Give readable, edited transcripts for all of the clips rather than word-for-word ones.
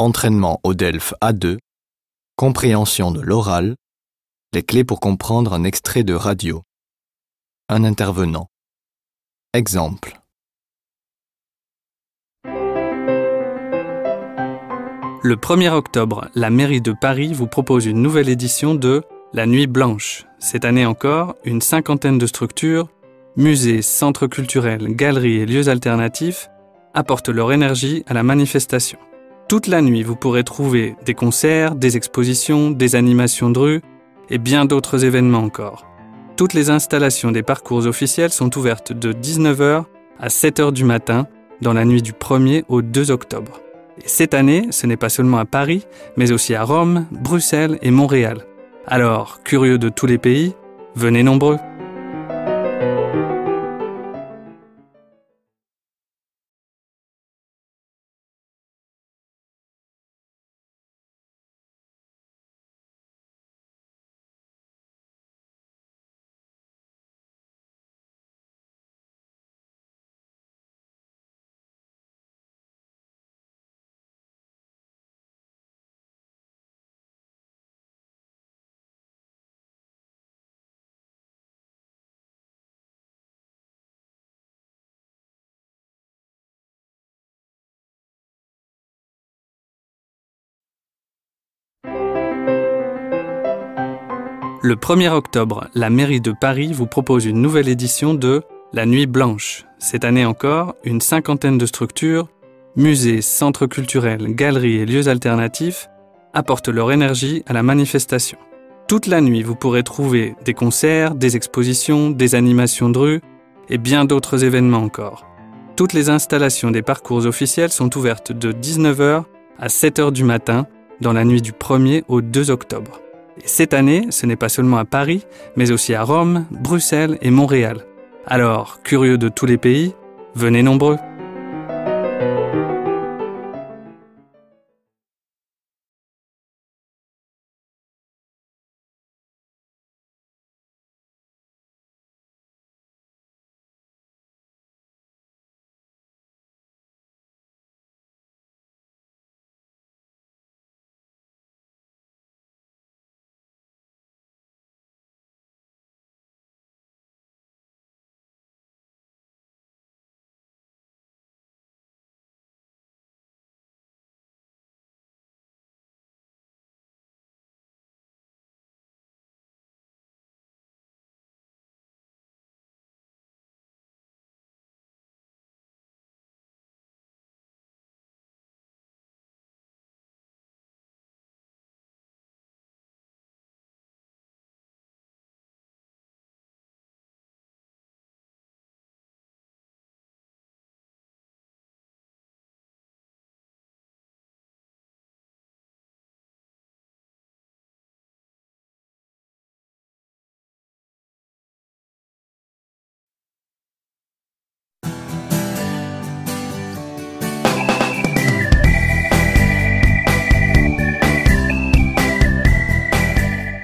Entraînement au DELF A2, compréhension de l'oral, les clés pour comprendre un extrait de radio. Un intervenant. Exemple. Le 1er octobre, la mairie de Paris vous propose une nouvelle édition de La Nuit Blanche. Cette année encore, une 50aine de structures, musées, centres culturels, galeries et lieux alternatifs apportent leur énergie à la manifestation. Toute la nuit, vous pourrez trouver des concerts, des expositions, des animations de rue et bien d'autres événements encore. Toutes les installations des parcours officiels sont ouvertes de 19h à 7h du matin dans la nuit du 1er au 2 octobre. Et cette année, ce n'est pas seulement à Paris, mais aussi à Rome, Bruxelles et Montréal. Alors, curieux de tous les pays, venez nombreux. Le 1er octobre, la mairie de Paris vous propose une nouvelle édition de La Nuit Blanche. Cette année encore, une 50aine de structures, musées, centres culturels, galeries et lieux alternatifs apportent leur énergie à la manifestation. Toute la nuit, vous pourrez trouver des concerts, des expositions, des animations de rue et bien d'autres événements encore. Toutes les installations des parcours officiels sont ouvertes de 19h à 7h du matin dans la nuit du 1er au 2 octobre. Et cette année, ce n'est pas seulement à Paris, mais aussi à Rome, Bruxelles et Montréal. Alors, curieux de tous les pays, venez nombreux.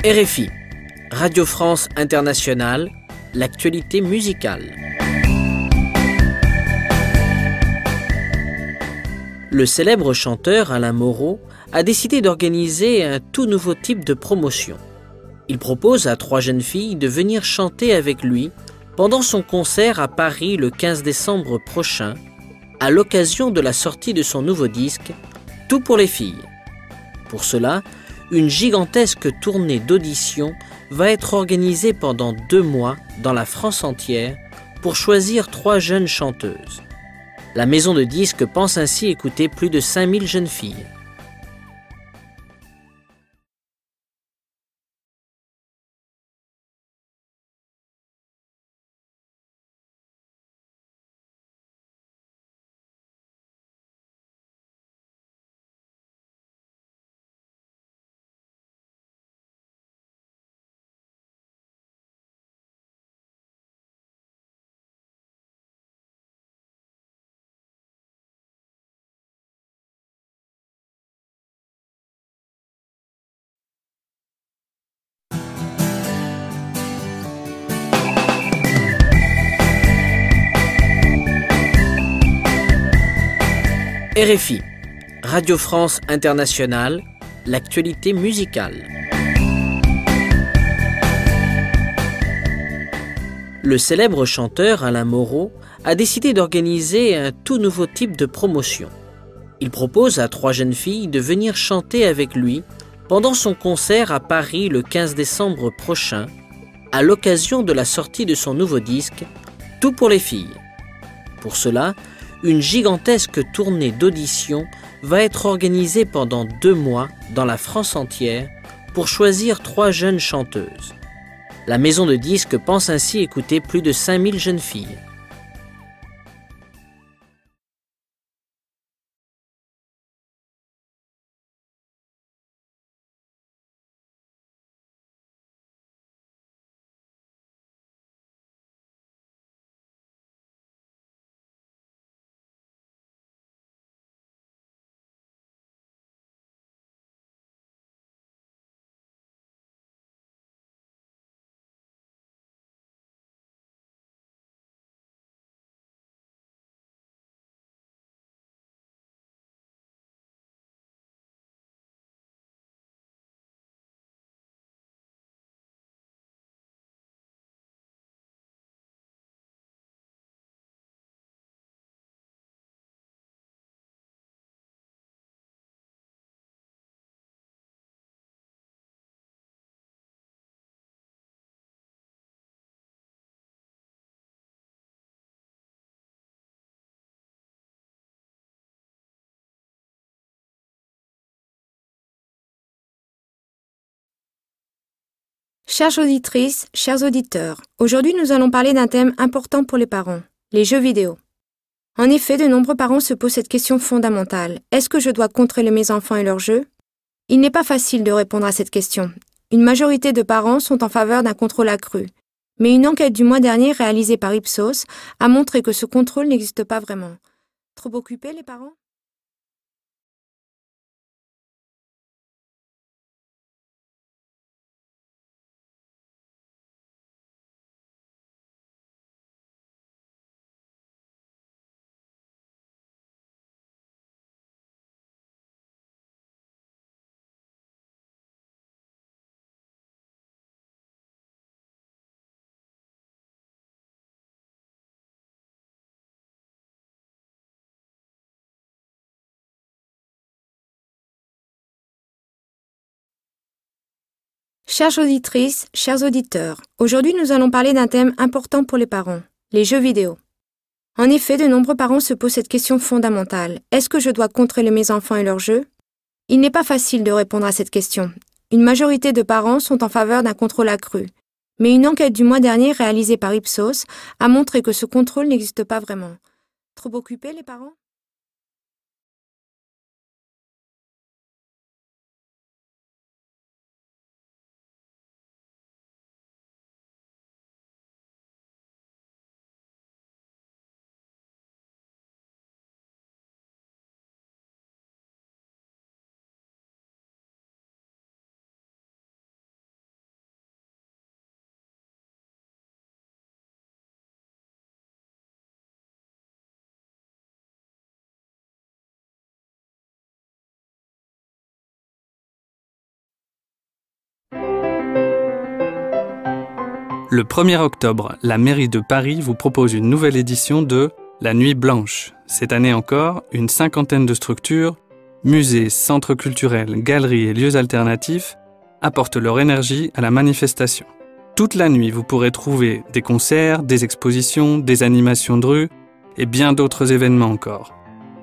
RFI, Radio France Internationale, l'actualité musicale. Le célèbre chanteur Alain Moreau a décidé d'organiser un tout nouveau type de promotion. Il propose à 3 jeunes filles de venir chanter avec lui pendant son concert à Paris le 15 décembre prochain, à l'occasion de la sortie de son nouveau disque « Tout pour les filles ». Pour cela, une gigantesque tournée d'auditions va être organisée pendant 2 mois dans la France entière pour choisir 3 jeunes chanteuses. La maison de disques pense ainsi écouter plus de 5000 jeunes filles. RFI, Radio France Internationale, l'actualité musicale. Le célèbre chanteur Alain Moreau a décidé d'organiser un tout nouveau type de promotion. Il propose à 3 jeunes filles de venir chanter avec lui pendant son concert à Paris le 15 décembre prochain, à l'occasion de la sortie de son nouveau disque « Tout pour les filles ». Pour cela, une gigantesque tournée d'auditions va être organisée pendant 2 mois dans la France entière pour choisir 3 jeunes chanteuses. La maison de disques pense ainsi écouter plus de 5000 jeunes filles. Chères auditrices, chers auditeurs, aujourd'hui nous allons parler d'un thème important pour les parents, les jeux vidéo. En effet, de nombreux parents se posent cette question fondamentale. Est-ce que je dois contrôler mes enfants et leurs jeux ? Il n'est pas facile de répondre à cette question. Une majorité de parents sont en faveur d'un contrôle accru. Mais une enquête du mois dernier réalisée par Ipsos a montré que ce contrôle n'existe pas vraiment. Trop occupés les parents ? Chères auditrices, chers auditeurs, aujourd'hui nous allons parler d'un thème important pour les parents, les jeux vidéo. En effet, de nombreux parents se posent cette question fondamentale. Est-ce que je dois contrôler mes enfants et leurs jeux ? Il n'est pas facile de répondre à cette question. Une majorité de parents sont en faveur d'un contrôle accru. Mais une enquête du mois dernier réalisée par Ipsos a montré que ce contrôle n'existe pas vraiment. Trop occupés les parents ? Le 1er octobre, la mairie de Paris vous propose une nouvelle édition de La Nuit Blanche. Cette année encore, une 50aine de structures, musées, centres culturels, galeries et lieux alternatifs apportent leur énergie à la manifestation. Toute la nuit, vous pourrez trouver des concerts, des expositions, des animations de rue et bien d'autres événements encore.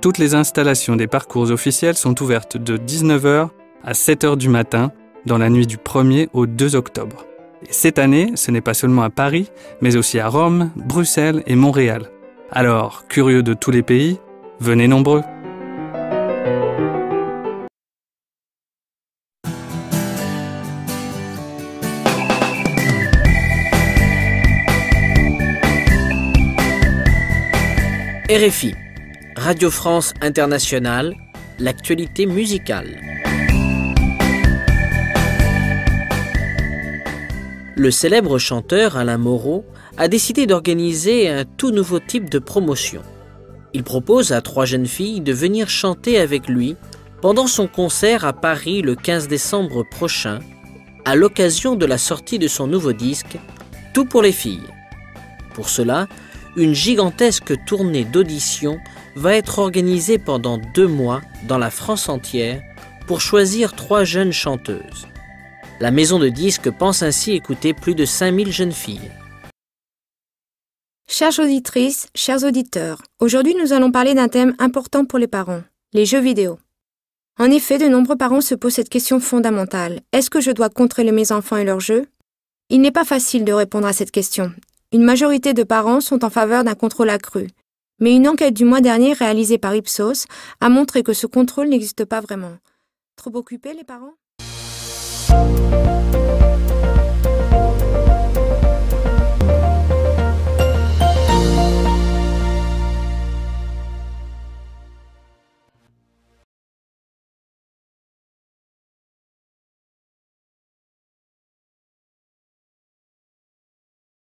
Toutes les installations des parcours officiels sont ouvertes de 19h à 7h du matin dans la nuit du 1er au 2 octobre. Et cette année, ce n'est pas seulement à Paris, mais aussi à Rome, Bruxelles et Montréal. Alors, curieux de tous les pays, venez nombreux. RFI, Radio France Internationale, l'actualité musicale. Le célèbre chanteur Alain Moreau a décidé d'organiser un tout nouveau type de promotion. Il propose à 3 jeunes filles de venir chanter avec lui pendant son concert à Paris le 15 décembre prochain, à l'occasion de la sortie de son nouveau disque « Tout pour les filles ». Pour cela, une gigantesque tournée d'auditions va être organisée pendant 2 mois dans la France entière pour choisir 3 jeunes chanteuses. La maison de disques pense ainsi écouter plus de 5000 jeunes filles. Chères auditrices, chers auditeurs, aujourd'hui nous allons parler d'un thème important pour les parents, les jeux vidéo. En effet, de nombreux parents se posent cette question fondamentale. Est-ce que je dois contrôler mes enfants et leurs jeux? Il n'est pas facile de répondre à cette question. Une majorité de parents sont en faveur d'un contrôle accru. Mais une enquête du mois dernier réalisée par Ipsos a montré que ce contrôle n'existe pas vraiment. Trop occupés les parents?